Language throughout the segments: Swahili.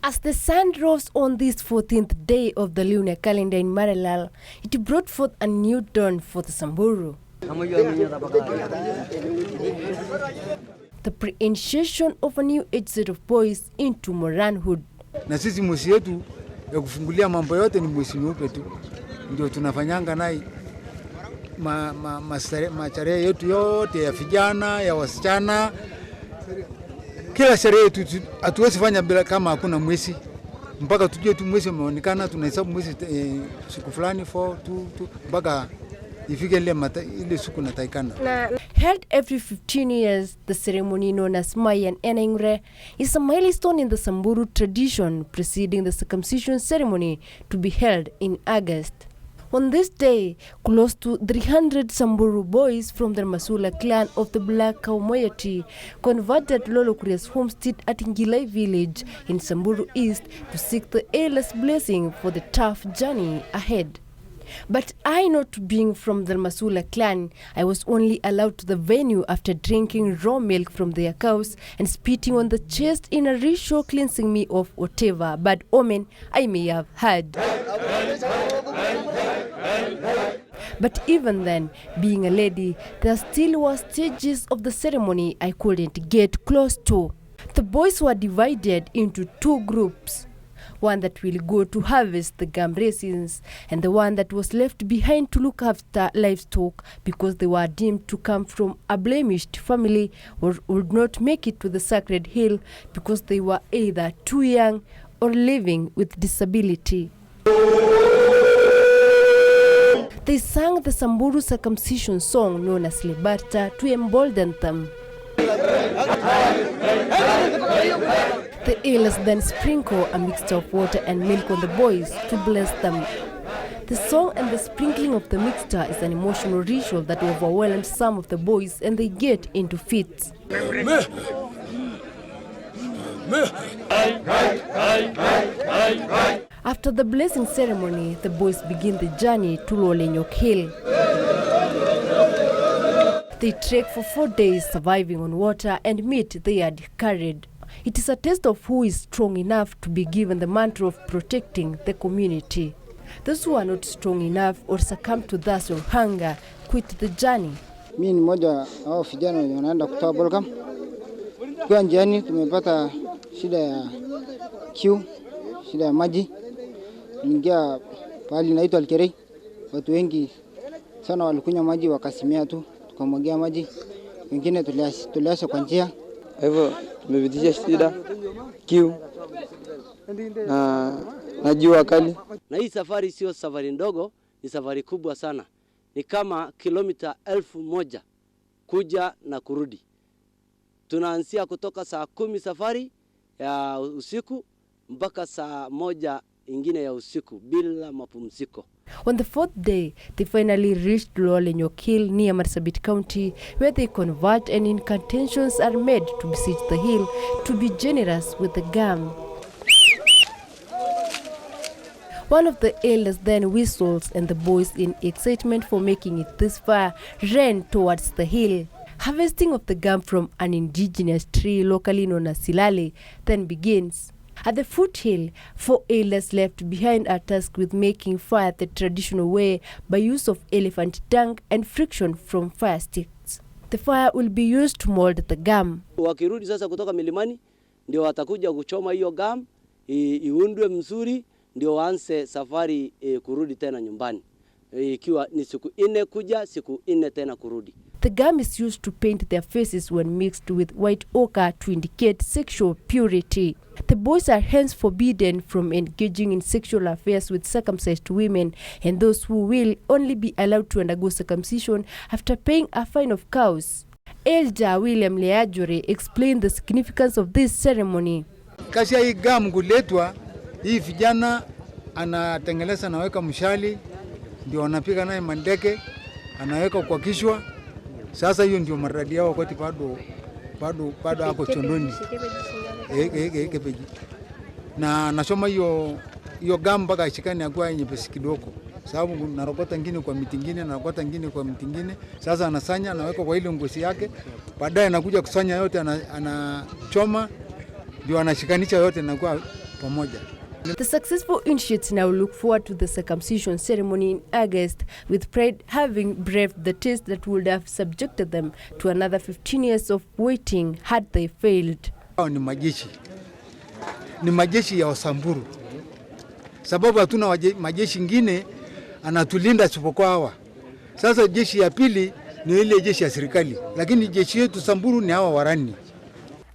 As the sun rose on this 14th day of the lunar calendar in Maralal, it brought forth a new dawn for the Samburu. The pre-initiation of a new age set of boys into Moranhood. Na sisi mwezi yetu ya kufungulia mambo yote ni mwezi mweupe tu. Ndio tunafanyanga nai masherehe yetu yote ya vijana, ya wasichana. Kila sherehe yetu hatuwezi fanya bila kama hakuna mwezi. Mpaka tujue tu mwezi umeonekana, tunahesabu mwezi siku fulani 4 2 mpaka ifike ile siku nataikana. Held every 15 years, the ceremony known as Mayan Enengre is a milestone in the Samburu tradition preceding the circumcision ceremony to be held in August. On this day, close to 300 Samburu boys from the Masula clan of the Black Cow moiety converted Lolokuria's homestead at Ngilai village in Samburu East to seek the airless blessing for the tough journey ahead. But I, not being from the Masula clan, I was only allowed to the venue after drinking raw milk from their cows and spitting on the chest in a ritual cleansing me of whatever bad omen I may have had. But even then, being a lady, there still were stages of the ceremony I couldn't get close to. The boys were divided into 2 groups. One that will go to harvest the gum raisins, and the one that was left behind to look after livestock because they were deemed to come from a blemished family or would not make it to the sacred hill because they were either too young or living with disability. They sang the Samburu circumcision song known as Liberta to embolden them. The elders then sprinkle a mixture of water and milk on the boys to bless them. The song and the sprinkling of the mixture is an emotional ritual that overwhelms some of the boys and they get into fits. After the blessing ceremony, the boys begin the journey to Lolenyok hill. They trek for 4 days, surviving on water and meat they had carried. It is a test of who is strong enough to be given the mantra of protecting the community. Those who are not strong enough or succumb to thirst or hunger quit the journey. Mimi ni mmoja au vijana wanaenda kutoa bolgam. Kwa njiani tumepata shida ya kiu, shida ya maji. Ningia pale naitwa Alkerei. Watu wengi sana walikunywa maji wakasimia tu, tukamwagia maji. Wengine tuliacha kwa njia. Hivyo tumepitisha shida, kiu na jua kali. Na hii safari sio safari ndogo, ni safari kubwa sana. Ni kama kilomita 1000 kuja na kurudi. Tunaanzia kutoka saa 10 safari ya usiku mpaka saa 1 ingine ya usiku bila mapumziko. On the 4th day, they finally reached Lolenyok hill near Marsabit County, where they convert and incantations are made to beseech the hill to be generous with the gum. One of the elders then whistles and the boys, in excitement for making it this far, ran towards the hill. Harvesting of the gum from an indigenous tree locally known as silale then begins. At the foothill, 4 elders left behind are tasked with making fire the traditional way by use of elephant dung and friction from fire sticks. The fire will be used to mold the gum. Wakirudi sasa kutoka milimani, ndio watakuja kuchoma hiyo gum, iundwe mzuri, ndio waanze safari kurudi tena nyumbani. Ikiwa ni siku 4 kuja, siku 4 tena kurudi. The gum is used to paint their faces when mixed with white ochre to indicate sexual purity. The boys are hence forbidden from engaging in sexual affairs with circumcised women, and those who will only be allowed to undergo circumcision after paying a fine of cows. Elder William Leajore explained the significance of this ceremony. Kasia hii gum kuletwa, hii vijana anatengeleza naweka mshali, ndio wanapiga naye mandeke, anaweka kwa kichwa. Sasa hiyo ndio maradi yao wakati bado hapo chondoni. Kebeji. Na nasoma hiyo gum mpaka ishikane akua nyepesi kidogo. Sababu narokota ngine kwa miti ngine, narokota ngine kwa miti ngine. Sasa anasanya, anaweka kwa ile ngozi yake. Baadaye anakuja kusanya yote, anachoma, ndio anashikanisha yote na kwa pamoja. The successful initiates now look forward to the circumcision ceremony in August, with pride having braved the test that would have subjected them to another 15 years of waiting had they failed. Hao ni majeshi ya Samburu, sababu hatuna majeshi ngine anatulinda isipokuwa hawa. Sasa jeshi ya pili ni ile jeshi ya serikali, lakini jeshi yetu Samburu ni hawa Warani.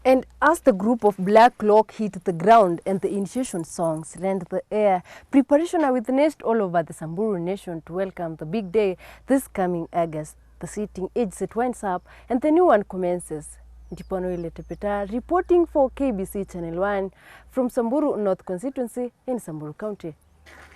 And as the group of Black Clock hit the ground and the initiation songs rent the air, preparation are witnessed all over the Samburu nation to welcome the big day this coming August. The sitting age set winds up and the new one commences. Ntapanoi Letepetaa reporting for KBC Channel One from Samburu North Constituency in Samburu County.